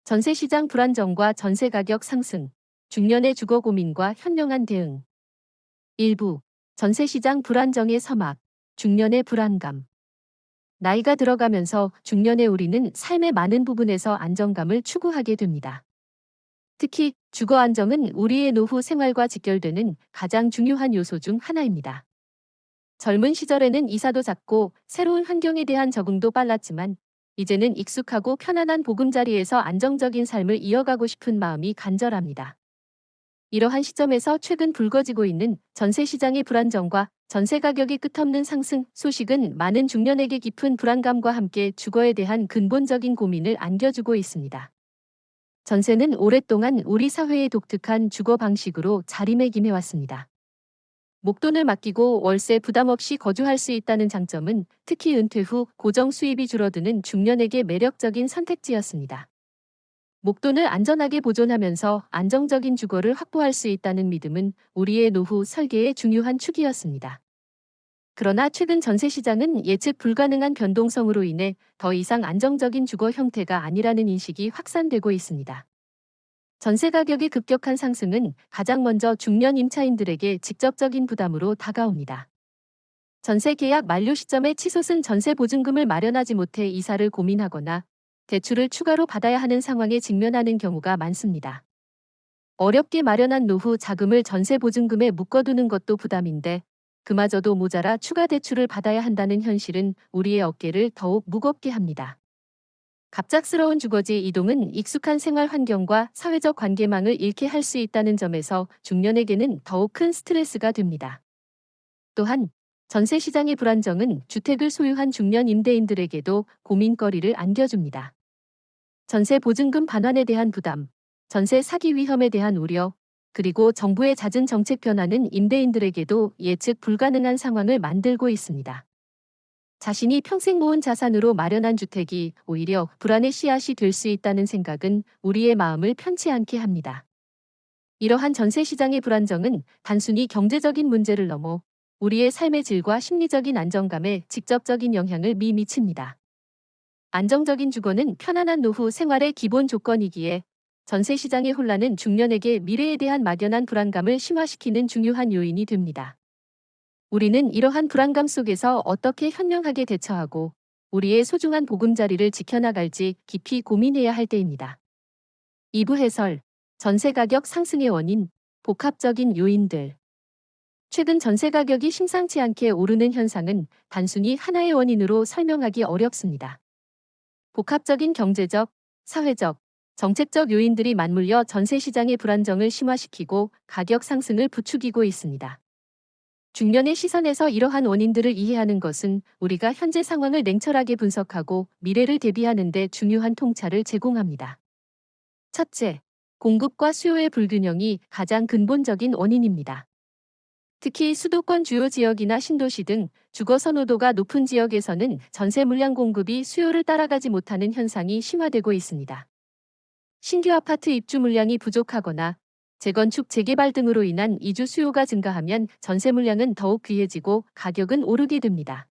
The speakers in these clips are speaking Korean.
전세시장 불안정과 전세 가격 상승, 중년의 주거 고민과 현명한 대응. 일부, 전세시장 불안정의 서막, 중년의 불안감. 나이가 들어가면서 중년의 우리는 삶의 많은 부분에서 안정감을 추구하게 됩니다. 특히 주거 안정은 우리의 노후 생활과 직결되는 가장 중요한 요소 중 하나입니다. 젊은 시절에는 이사도 잦고 새로운 환경에 대한 적응도 빨랐지만 이제는 익숙하고 편안한 보금자리에서 안정적인 삶을 이어가고 싶은 마음이 간절합니다. 이러한 시점에서 최근 불거지고 있는 전세 시장의 불안정과 전세 가격의 끝없는 상승 소식은 많은 중년에게 깊은 불안감과 함께 주거에 대한 근본적인 고민을 안겨주고 있습니다. 전세는 오랫동안 우리 사회의 독특한 주거 방식으로 자리매김해왔습니다. 목돈을 맡기고 월세 부담 없이 거주할 수 있다는 장점은 특히 은퇴 후 고정 수입이 줄어드는 중년에게 매력적인 선택지였습니다. 목돈을 안전하게 보존하면서 안정적인 주거를 확보할 수 있다는 믿음은 우리의 노후 설계의 중요한 축이었습니다. 그러나 최근 전세 시장은 예측 불가능한 변동성으로 인해 더 이상 안정적인 주거 형태가 아니라는 인식이 확산되고 있습니다. 전세 가격의 급격한 상승은 가장 먼저 중년 임차인들에게 직접적인 부담으로 다가옵니다. 전세 계약 만료 시점에 치솟은 전세 보증금을 마련하지 못해 이사를 고민하거나 대출을 추가로 받아야 하는 상황에 직면하는 경우가 많습니다. 어렵게 마련한 노후 자금을 전세 보증금에 묶어두는 것도 부담인데 그마저도 모자라 추가 대출을 받아야 한다는 현실은 우리의 어깨를 더욱 무겁게 합니다. 갑작스러운 주거지 이동은 익숙한 생활 환경과 사회적 관계망을 잃게 할 수 있다는 점에서 중년에게는 더욱 큰 스트레스가 됩니다. 또한 전세 시장의 불안정은 주택을 소유한 중년 임대인들에게도 고민거리를 안겨줍니다. 전세 보증금 반환에 대한 부담, 전세 사기 위험에 대한 우려, 그리고 정부의 잦은 정책 변화는 임대인들에게도 예측 불가능한 상황을 만들고 있습니다. 자신이 평생 모은 자산으로 마련한 주택이 오히려 불안의 씨앗이 될 수 있다는 생각은 우리의 마음을 편치 않게 합니다. 이러한 전세 시장의 불안정은 단순히 경제적인 문제를 넘어 우리의 삶의 질과 심리적인 안정감에 직접적인 영향을 미칩니다. 안정적인 주거는 편안한 노후 생활의 기본 조건이기에 전세 시장의 혼란은 중년에게 미래에 대한 막연한 불안감을 심화시키는 중요한 요인이 됩니다. 우리는 이러한 불안감 속에서 어떻게 현명하게 대처하고 우리의 소중한 보금자리를 지켜나갈지 깊이 고민해야 할 때입니다. 2부 해설, 전세 가격 상승의 원인, 복합적인 요인들. 최근 전세 가격이 심상치 않게 오르는 현상은 단순히 하나의 원인으로 설명하기 어렵습니다. 복합적인 경제적, 사회적, 정책적 요인들이 맞물려 전세 시장의 불안정을 심화시키고 가격 상승을 부추기고 있습니다. 중년의 시선에서 이러한 원인들을 이해하는 것은 우리가 현재 상황을 냉철하게 분석하고 미래를 대비하는 데 중요한 통찰을 제공합니다. 첫째, 공급과 수요의 불균형이 가장 근본적인 원인입니다. 특히 수도권 주요 지역이나 신도시 등 주거 선호도가 높은 지역에서는 전세 물량 공급이 수요를 따라가지 못하는 현상이 심화되고 있습니다. 신규 아파트 입주 물량이 부족하거나 재건축, 재개발 등으로 인한 이주 수요가 증가하면 전세 물량은 더욱 귀해지고 가격은 오르게 됩니다.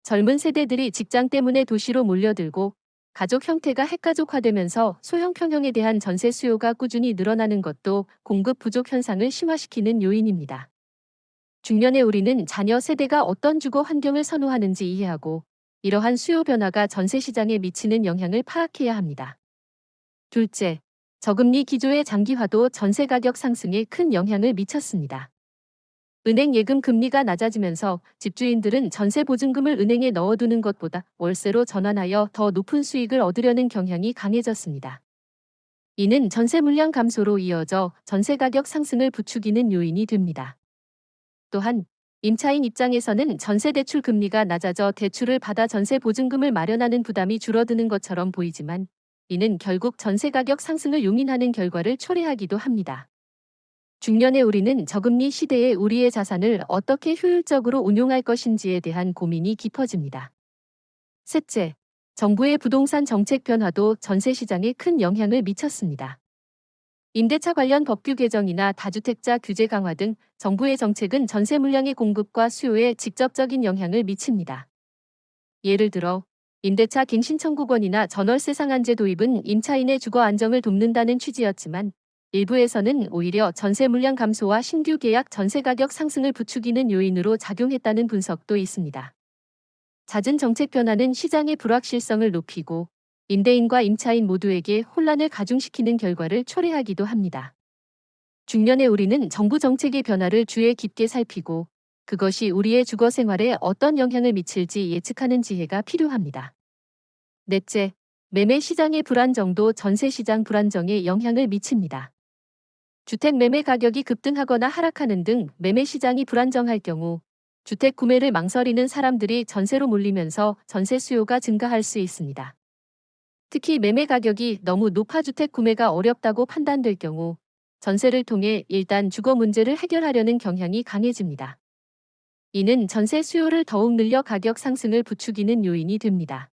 젊은 세대들이 직장 때문에 도시로 몰려들고 가족 형태가 핵가족화되면서 소형 평형에 대한 전세 수요가 꾸준히 늘어나는 것도 공급 부족 현상을 심화시키는 요인입니다. 중년의 우리는 자녀 세대가 어떤 주거 환경을 선호하는지 이해하고 이러한 수요 변화가 전세 시장에 미치는 영향을 파악해야 합니다. 둘째, 저금리 기조의 장기화도 전세 가격 상승에 큰 영향을 미쳤습니다. 은행 예금 금리가 낮아지면서 집주인들은 전세 보증금을 은행에 넣어두는 것보다 월세로 전환하여 더 높은 수익을 얻으려는 경향이 강해졌습니다. 이는 전세 물량 감소로 이어져 전세 가격 상승을 부추기는 요인이 됩니다. 또한 임차인 입장에서는 전세 대출 금리가 낮아져 대출을 받아 전세 보증금을 마련하는 부담이 줄어드는 것처럼 보이지만 이는 결국 전세 가격 상승을 용인하는 결과를 초래하기도 합니다. 중년의 우리는 저금리 시대에 우리의 자산을 어떻게 효율적으로 운용할 것인지에 대한 고민이 깊어집니다. 셋째, 정부의 부동산 정책 변화도 전세 시장에 큰 영향을 미쳤습니다. 임대차 관련 법규 개정이나 다주택자 규제 강화 등 정부의 정책은 전세 물량의 공급과 수요에 직접적인 영향을 미칩니다. 예를 들어 임대차 갱신 청구권이나 전월세 상한제 도입은 임차인의 주거 안정을 돕는다는 취지였지만 일부에서는 오히려 전세 물량 감소와 신규 계약 전세 가격 상승을 부추기는 요인으로 작용했다는 분석도 있습니다. 잦은 정책 변화는 시장의 불확실성을 높이고 임대인과 임차인 모두에게 혼란을 가중시키는 결과를 초래하기도 합니다. 중년의 우리는 정부 정책의 변화를 주의 깊게 살피고 그것이 우리의 주거 생활에 어떤 영향을 미칠지 예측하는 지혜가 필요합니다. 넷째, 매매 시장의 불안정도 전세 시장 불안정에 영향을 미칩니다. 주택 매매 가격이 급등하거나 하락하는 등 매매 시장이 불안정할 경우 주택 구매를 망설이는 사람들이 전세로 몰리면서 전세 수요가 증가할 수 있습니다. 특히 매매 가격이 너무 높아 주택 구매가 어렵다고 판단될 경우 전세를 통해 일단 주거 문제를 해결하려는 경향이 강해집니다. 이는 전세 수요를 더욱 늘려 가격 상승을 부추기는 요인이 됩니다.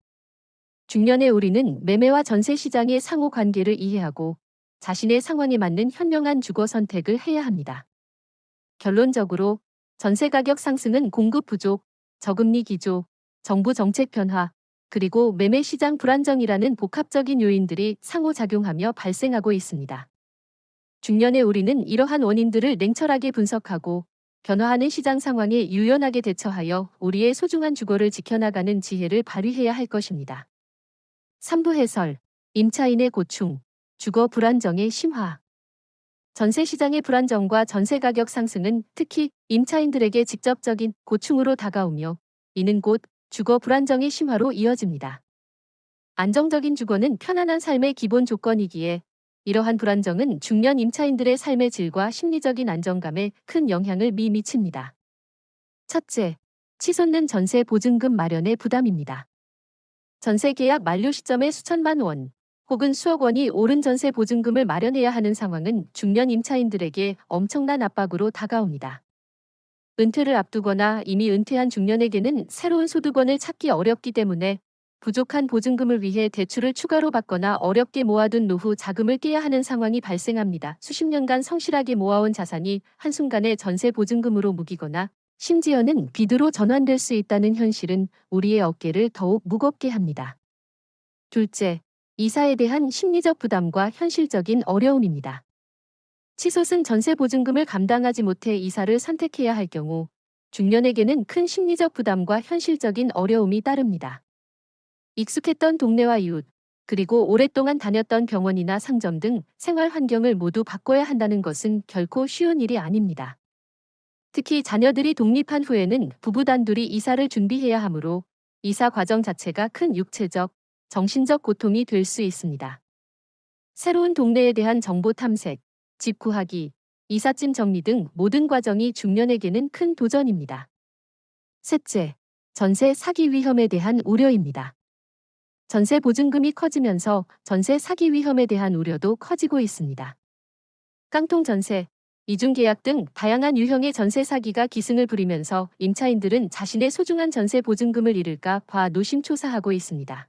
중년의 우리는 매매와 전세 시장의 상호 관계를 이해하고 자신의 상황에 맞는 현명한 주거 선택을 해야 합니다. 결론적으로 전세 가격 상승은 공급 부족, 저금리 기조, 정부 정책 변화, 그리고 매매 시장 불안정이라는 복합적인 요인들이 상호작용하며 발생하고 있습니다. 중년의 우리는 이러한 원인들을 냉철하게 분석하고 변화하는 시장 상황에 유연하게 대처하여 우리의 소중한 주거를 지켜나가는 지혜를 발휘해야 할 것입니다. 3부 해설, 임차인의 고충, 주거 불안정의 심화. 전세 시장의 불안정과 전세 가격 상승은 특히 임차인들에게 직접적인 고충으로 다가오며 이는 곧 주거 불안정의 심화로 이어집니다. 안정적인 주거는 편안한 삶의 기본 조건이기에 이러한 불안정은 중년 임차인들의 삶의 질과 심리적인 안정감에 큰 영향을 미칩니다. 첫째, 치솟는 전세 보증금 마련의 부담입니다. 전세 계약 만료 시점에 수천만 원 혹은 수억 원이 오른 전세 보증금을 마련해야 하는 상황은 중년 임차인들에게 엄청난 압박으로 다가옵니다. 은퇴를 앞두거나 이미 은퇴한 중년에게는 새로운 소득원을 찾기 어렵기 때문에 부족한 보증금을 위해 대출을 추가로 받거나 어렵게 모아둔 노후 자금을 깨야 하는 상황이 발생합니다. 수십 년간 성실하게 모아온 자산이 한순간에 전세 보증금으로 묵이거나 심지어는 빚으로 전환될 수 있다는 현실은 우리의 어깨를 더욱 무겁게 합니다. 둘째, 이사에 대한 심리적 부담과 현실적인 어려움입니다. 치솟은 전세 보증금을 감당하지 못해 이사를 선택해야 할 경우 중년에게는 큰 심리적 부담과 현실적인 어려움이 따릅니다. 익숙했던 동네와 이웃, 그리고 오랫동안 다녔던 병원이나 상점 등 생활 환경을 모두 바꿔야 한다는 것은 결코 쉬운 일이 아닙니다. 특히 자녀들이 독립한 후에는 부부 단둘이 이사를 준비해야 하므로 이사 과정 자체가 큰 육체적, 정신적 고통이 될 수 있습니다. 새로운 동네에 대한 정보 탐색, 집 구하기, 이삿짐 정리 등 모든 과정이 중년에게는 큰 도전입니다. 셋째, 전세 사기 위험에 대한 우려입니다. 전세 보증금이 커지면서 전세 사기 위험에 대한 우려도 커지고 있습니다. 깡통 전세, 이중계약 등 다양한 유형의 전세 사기가 기승을 부리면서 임차인들은 자신의 소중한 전세 보증금을 잃을까 봐 노심초사하고 있습니다.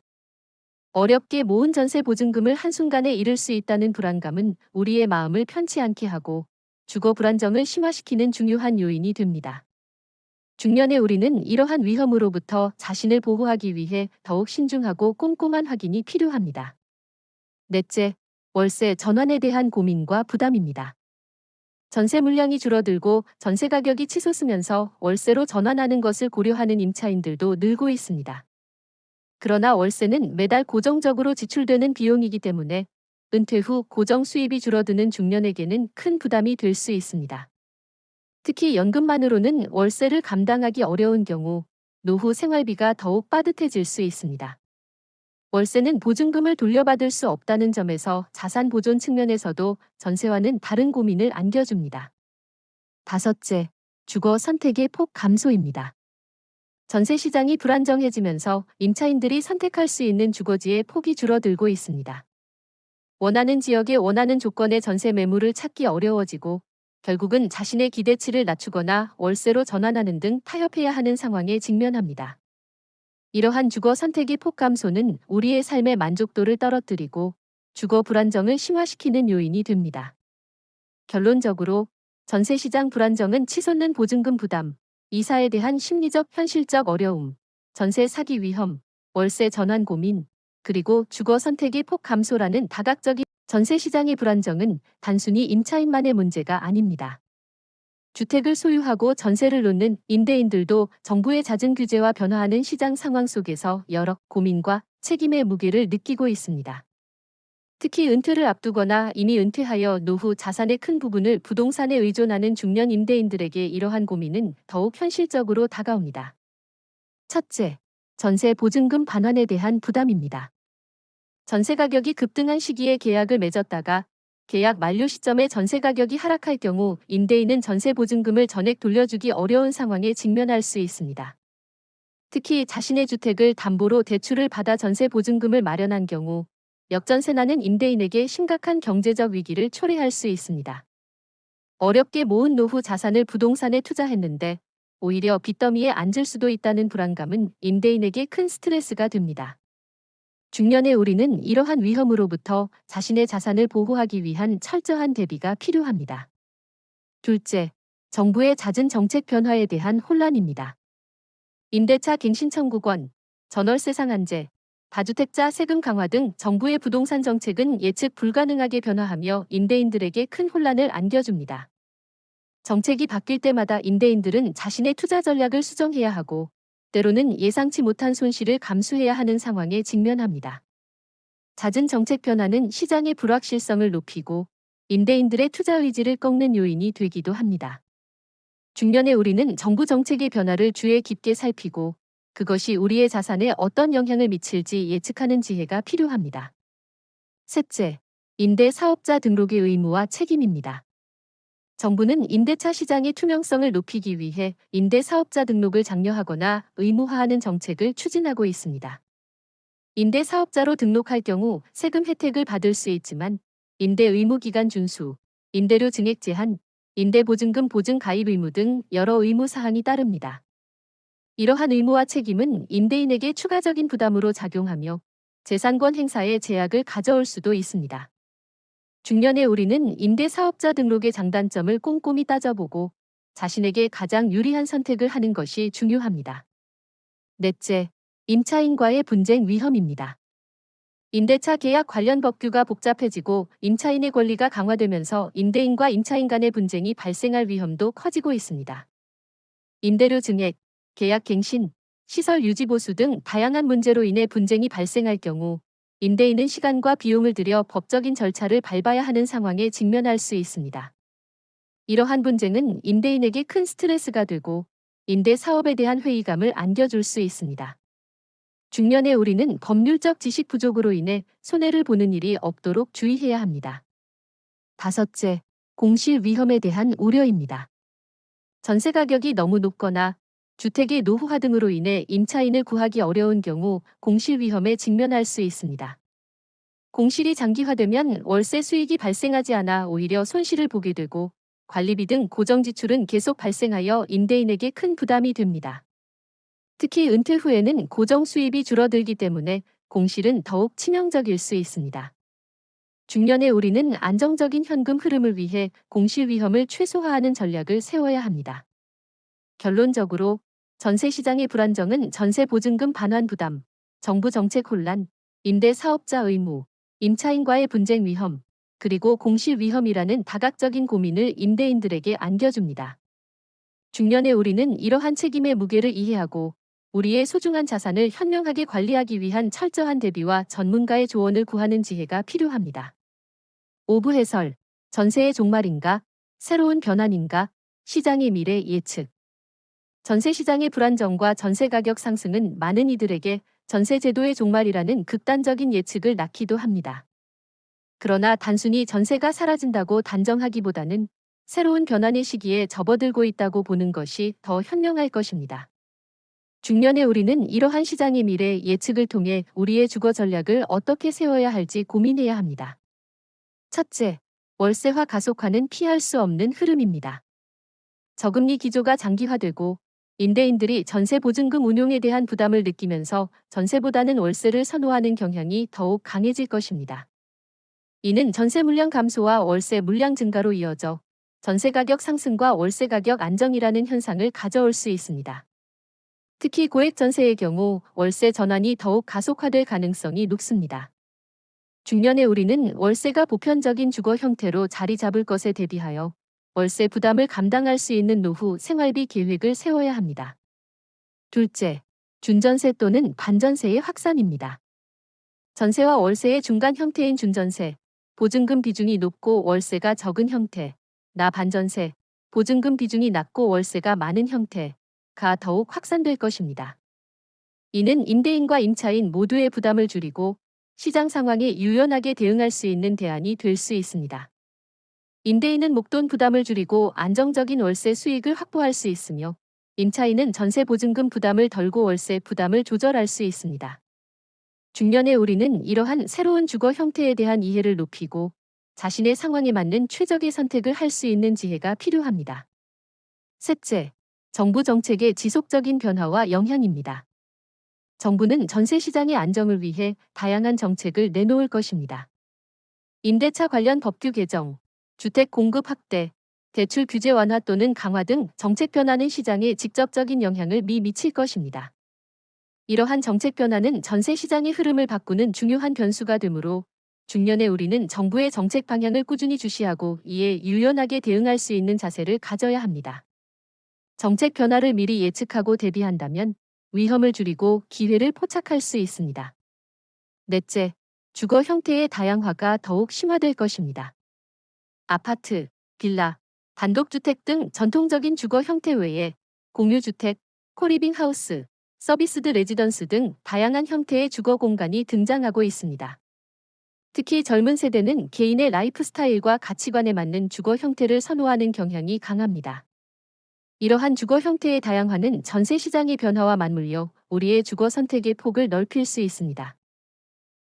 어렵게 모은 전세 보증금을 한순간에 잃을 수 있다는 불안감은 우리의 마음을 편치 않게 하고 주거 불안정을 심화시키는 중요한 요인이 됩니다. 중년의 우리는 이러한 위험으로부터 자신을 보호하기 위해 더욱 신중하고 꼼꼼한 확인이 필요합니다. 넷째, 월세 전환에 대한 고민과 부담입니다. 전세 물량이 줄어들고 전세 가격이 치솟으면서 월세로 전환하는 것을 고려하는 임차인들도 늘고 있습니다. 그러나 월세는 매달 고정적으로 지출되는 비용이기 때문에 은퇴 후 고정 수입이 줄어드는 중년에게는 큰 부담이 될 수 있습니다. 특히 연금만으로는 월세를 감당하기 어려운 경우 노후 생활비가 더욱 빠듯해질 수 있습니다. 월세는 보증금을 돌려받을 수 없다는 점에서 자산 보존 측면에서도 전세와는 다른 고민을 안겨줍니다. 다섯째, 주거 선택의 폭 감소입니다. 전세 시장이 불안정해지면서 임차인들이 선택할 수 있는 주거지의 폭이 줄어들고 있습니다. 원하는 지역에 원하는 조건의 전세 매물을 찾기 어려워지고 결국은 자신의 기대치를 낮추거나 월세로 전환하는 등 타협해야 하는 상황에 직면합니다. 이러한 주거 선택의 폭 감소는 우리의 삶의 만족도를 떨어뜨리고 주거 불안정을 심화시키는 요인이 됩니다. 결론적으로 전세 시장 불안정은 치솟는 보증금 부담, 이사에 대한 심리적 현실적 어려움, 전세 사기 위험, 월세 전환 고민, 그리고 주거 선택의 폭 감소라는 다각적인 전세 시장의 불안정은 단순히 임차인만의 문제가 아닙니다. 주택을 소유하고 전세를 놓는 임대인들도 정부의 잦은 규제와 변화하는 시장 상황 속에서 여러 고민과 책임의 무게를 느끼고 있습니다. 특히 은퇴를 앞두거나 이미 은퇴하여 노후 자산의 큰 부분을 부동산에 의존하는 중년 임대인들에게 이러한 고민은 더욱 현실적으로 다가옵니다. 첫째, 전세 보증금 반환에 대한 부담입니다. 전세 가격이 급등한 시기에 계약을 맺었다가 계약 만료 시점에 전세 가격이 하락할 경우 임대인은 전세 보증금을 전액 돌려주기 어려운 상황에 직면할 수 있습니다. 특히 자신의 주택을 담보로 대출을 받아 전세 보증금을 마련한 경우 역전세 나는 임대인에게 심각한 경제적 위기를 초래할 수 있습니다. 어렵게 모은 노후 자산을 부동산에 투자했는데 오히려 빚더미에 앉을 수도 있다는 불안감은 임대인에게 큰 스트레스가 됩니다. 중년의 우리는 이러한 위험으로부터 자신의 자산을 보호하기 위한 철저한 대비가 필요합니다. 둘째, 정부의 잦은 정책 변화에 대한 혼란입니다. 임대차 갱신 청구권, 전월세 상한제, 다주택자 세금 강화 등 정부의 부동산 정책은 예측 불가능하게 변화하며 임대인들에게 큰 혼란을 안겨줍니다. 정책이 바뀔 때마다 임대인들은 자신의 투자 전략을 수정해야 하고 때로는 예상치 못한 손실을 감수해야 하는 상황에 직면합니다. 잦은 정책 변화는 시장의 불확실성을 높이고 임대인들의 투자 의지를 꺾는 요인이 되기도 합니다. 중년의 우리는 정부 정책의 변화를 주의 깊게 살피고 그것이 우리의 자산에 어떤 영향을 미칠지 예측하는 지혜가 필요합니다. 셋째, 임대 사업자 등록의 의무와 책임입니다. 정부는 임대차 시장의 투명성을 높이기 위해 임대 사업자 등록을 장려하거나 의무화하는 정책을 추진하고 있습니다. 임대 사업자로 등록할 경우 세금 혜택을 받을 수 있지만 임대 의무 기간 준수, 임대료 증액 제한, 임대 보증금 보증 가입 의무 등 여러 의무 사항이 따릅니다. 이러한 의무와 책임은 임대인에게 추가적인 부담으로 작용하며 재산권 행사에 제약을 가져올 수도 있습니다. 중년의 우리는 임대 사업자 등록의 장단점을 꼼꼼히 따져보고 자신에게 가장 유리한 선택을 하는 것이 중요합니다. 넷째, 임차인과의 분쟁 위험입니다. 임대차 계약 관련 법규가 복잡해지고 임차인의 권리가 강화되면서 임대인과 임차인 간의 분쟁이 발생할 위험도 커지고 있습니다. 임대료 증액, 계약 갱신, 시설 유지 보수 등 다양한 문제로 인해 분쟁이 발생할 경우 임대인은 시간과 비용을 들여 법적인 절차를 밟아야 하는 상황에 직면할 수 있습니다. 이러한 분쟁은 임대인에게 큰 스트레스가 되고 임대 사업에 대한 회의감을 안겨줄 수 있습니다. 중년의 우리는 법률적 지식 부족으로 인해 손해를 보는 일이 없도록 주의해야 합니다. 다섯째, 공실 위험에 대한 우려입니다. 전세 가격이 너무 높거나 주택의 노후화 등으로 인해 임차인을 구하기 어려운 경우 공실 위험에 직면할 수 있습니다. 공실이 장기화되면 월세 수익이 발생하지 않아 오히려 손실을 보게 되고 관리비 등 고정 지출은 계속 발생하여 임대인에게 큰 부담이 됩니다. 특히 은퇴 후에는 고정 수입이 줄어들기 때문에 공실은 더욱 치명적일 수 있습니다. 중년의 우리는 안정적인 현금 흐름을 위해 공실 위험을 최소화하는 전략을 세워야 합니다. 결론적으로 전세 시장의 불안정은 전세 보증금 반환 부담, 정부 정책 혼란, 임대 사업자 의무, 임차인과의 분쟁 위험, 그리고 공실 위험이라는 다각적인 고민을 임대인들에게 안겨줍니다. 중년의 우리는 이러한 책임의 무게를 이해하고 우리의 소중한 자산을 현명하게 관리하기 위한 철저한 대비와 전문가의 조언을 구하는 지혜가 필요합니다. 5부 해설, 전세의 종말인가, 새로운 변환인가, 시장의 미래 예측. 전세 시장의 불안정과 전세 가격 상승은 많은 이들에게 전세 제도의 종말이라는 극단적인 예측을 낳기도 합니다. 그러나 단순히 전세가 사라진다고 단정하기보다는 새로운 변환의 시기에 접어들고 있다고 보는 것이 더 현명할 것입니다. 중년의 우리는 이러한 시장의 미래 예측을 통해 우리의 주거 전략을 어떻게 세워야 할지 고민해야 합니다. 첫째, 월세화 가속화는 피할 수 없는 흐름입니다. 저금리 기조가 장기화되고 임대인들이 전세 보증금 운용에 대한 부담을 느끼면서 전세보다는 월세를 선호하는 경향이 더욱 강해질 것입니다. 이는 전세 물량 감소와 월세 물량 증가로 이어져 전세 가격 상승과 월세 가격 안정이라는 현상을 가져올 수 있습니다. 특히 고액 전세의 경우 월세 전환이 더욱 가속화될 가능성이 높습니다. 중년의 우리는 월세가 보편적인 주거 형태로 자리 잡을 것에 대비하여 월세 부담을 감당할 수 있는 노후 생활비 계획을 세워야 합니다. 둘째, 준전세 또는 반전세의 확산입니다. 전세와 월세의 중간 형태인 준전세, 보증금 비중이 높고 월세가 적은 형태, 나 반전세, 보증금 비중이 낮고 월세가 많은 형태가 더욱 확산될 것입니다. 이는 임대인과 임차인 모두의 부담을 줄이고 시장 상황에 유연하게 대응할 수 있는 대안이 될 수 있습니다. 임대인은 목돈 부담을 줄이고 안정적인 월세 수익을 확보할 수 있으며 임차인은 전세 보증금 부담을 덜고 월세 부담을 조절할 수 있습니다. 중년의 우리는 이러한 새로운 주거 형태에 대한 이해를 높이고 자신의 상황에 맞는 최적의 선택을 할 수 있는 지혜가 필요합니다. 셋째, 정부 정책의 지속적인 변화와 영향입니다. 정부는 전세 시장의 안정을 위해 다양한 정책을 내놓을 것입니다. 임대차 관련 법규 개정, 주택 공급 확대, 대출 규제 완화 또는 강화 등 정책 변화는 시장에 직접적인 영향을 미칠 것입니다. 이러한 정책 변화는 전세 시장의 흐름을 바꾸는 중요한 변수가 되므로 중년의 우리는 정부의 정책 방향을 꾸준히 주시하고 이에 유연하게 대응할 수 있는 자세를 가져야 합니다. 정책 변화를 미리 예측하고 대비한다면 위험을 줄이고 기회를 포착할 수 있습니다. 넷째, 주거 형태의 다양화가 더욱 심화될 것입니다. 아파트, 빌라, 단독주택 등 전통적인 주거 형태 외에 공유주택, 코리빙 하우스, 서비스드 레지던스 등 다양한 형태의 주거 공간이 등장하고 있습니다. 특히 젊은 세대는 개인의 라이프 스타일과 가치관에 맞는 주거 형태를 선호하는 경향이 강합니다. 이러한 주거 형태의 다양화는 전세 시장의 변화와 맞물려 우리의 주거 선택의 폭을 넓힐 수 있습니다.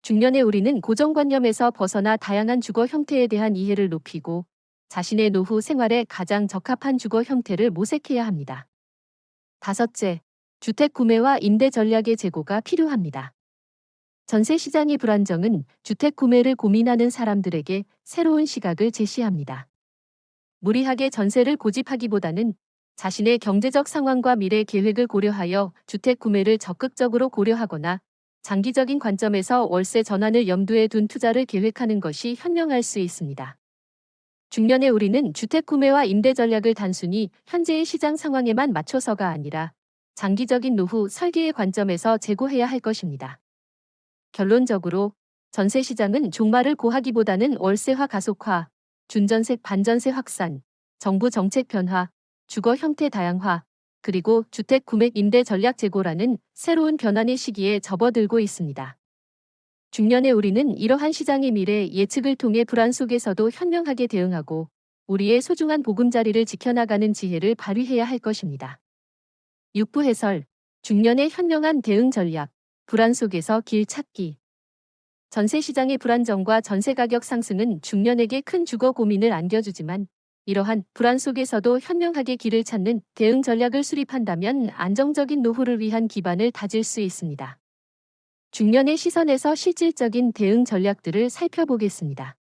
중년의 우리는 고정관념에서 벗어나 다양한 주거 형태에 대한 이해를 높이고 자신의 노후 생활에 가장 적합한 주거 형태를 모색해야 합니다. 다섯째, 주택 구매와 임대 전략의 제고가 필요합니다. 전세 시장의 불안정은 주택 구매를 고민하는 사람들에게 새로운 시각을 제시합니다. 무리하게 전세를 고집하기보다는 자신의 경제적 상황과 미래 계획을 고려하여 주택 구매를 적극적으로 고려하거나 장기적인 관점에서 월세 전환을 염두에 둔 투자를 계획하는 것이 현명할 수 있습니다. 중년의 우리는 주택 구매와 임대 전략을 단순히 현재의 시장 상황에만 맞춰서가 아니라 장기적인 노후 설계의 관점에서 제고해야 할 것입니다. 결론적으로 전세 시장은 종말을 고하기보다는 월세화 가속화, 준전세 반전세 확산, 정부 정책 변화, 주거 형태 다양화, 그리고 주택 구매 임대 전략 제고라는 새로운 변환의 시기에 접어들고 있습니다. 중년의 우리는 이러한 시장의 미래 예측을 통해 불안 속에서도 현명하게 대응하고 우리의 소중한 보금자리를 지켜나가는 지혜를 발휘해야 할 것입니다. 6부 해설, 중년의 현명한 대응 전략, 불안 속에서 길 찾기. 전세 시장의 불안정과 전세 가격 상승은 중년에게 큰 주거 고민을 안겨주지만 이러한 불안 속에서도 현명하게 길을 찾는 대응 전략을 수립한다면 안정적인 노후를 위한 기반을 다질 수 있습니다. 중년의 시선에서 실질적인 대응 전략들을 살펴보겠습니다.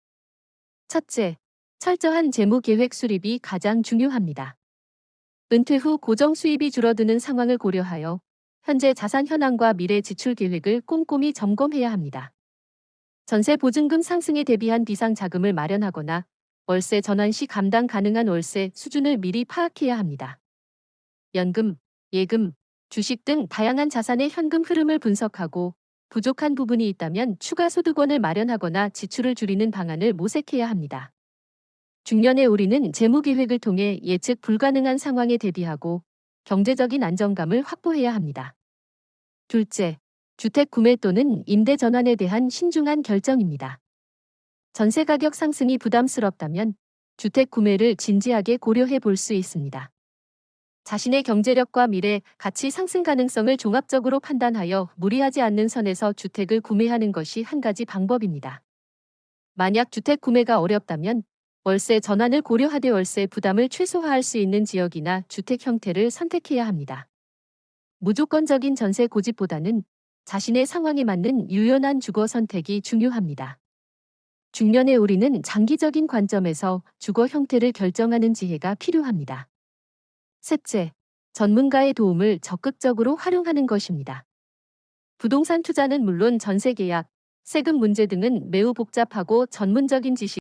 첫째, 철저한 재무 계획 수립이 가장 중요합니다. 은퇴 후 고정 수입이 줄어드는 상황을 고려하여 현재 자산 현황과 미래 지출 계획을 꼼꼼히 점검해야 합니다. 전세 보증금 상승에 대비한 비상 자금을 마련하거나 월세 전환 시 감당 가능한 월세 수준을 미리 파악해야 합니다. 연금, 예금, 주식 등 다양한 자산의 현금 흐름을 분석하고 부족한 부분이 있다면 추가 소득원을 마련하거나 지출을 줄이는 방안을 모색해야 합니다. 중년의 우리는 재무 계획을 통해 예측 불가능한 상황에 대비하고 경제적인 안정감을 확보해야 합니다. 둘째, 주택 구매 또는 임대 전환에 대한 신중한 결정입니다. 전세 가격 상승이 부담스럽다면 주택 구매를 진지하게 고려해 볼 수 있습니다. 자신의 경제력과 미래, 가치 상승 가능성을 종합적으로 판단하여 무리하지 않는 선에서 주택을 구매하는 것이 한 가지 방법입니다. 만약 주택 구매가 어렵다면 월세 전환을 고려하되 월세 부담을 최소화할 수 있는 지역이나 주택 형태를 선택해야 합니다. 무조건적인 전세 고집보다는 자신의 상황에 맞는 유연한 주거 선택이 중요합니다. 중년의 우리는 장기적인 관점에서 주거 형태를 결정하는 지혜가 필요합니다. 셋째, 전문가의 도움을 적극적으로 활용하는 것입니다. 부동산 투자는 물론 전세 계약, 세금 문제 등은 매우 복잡하고 전문적인 지식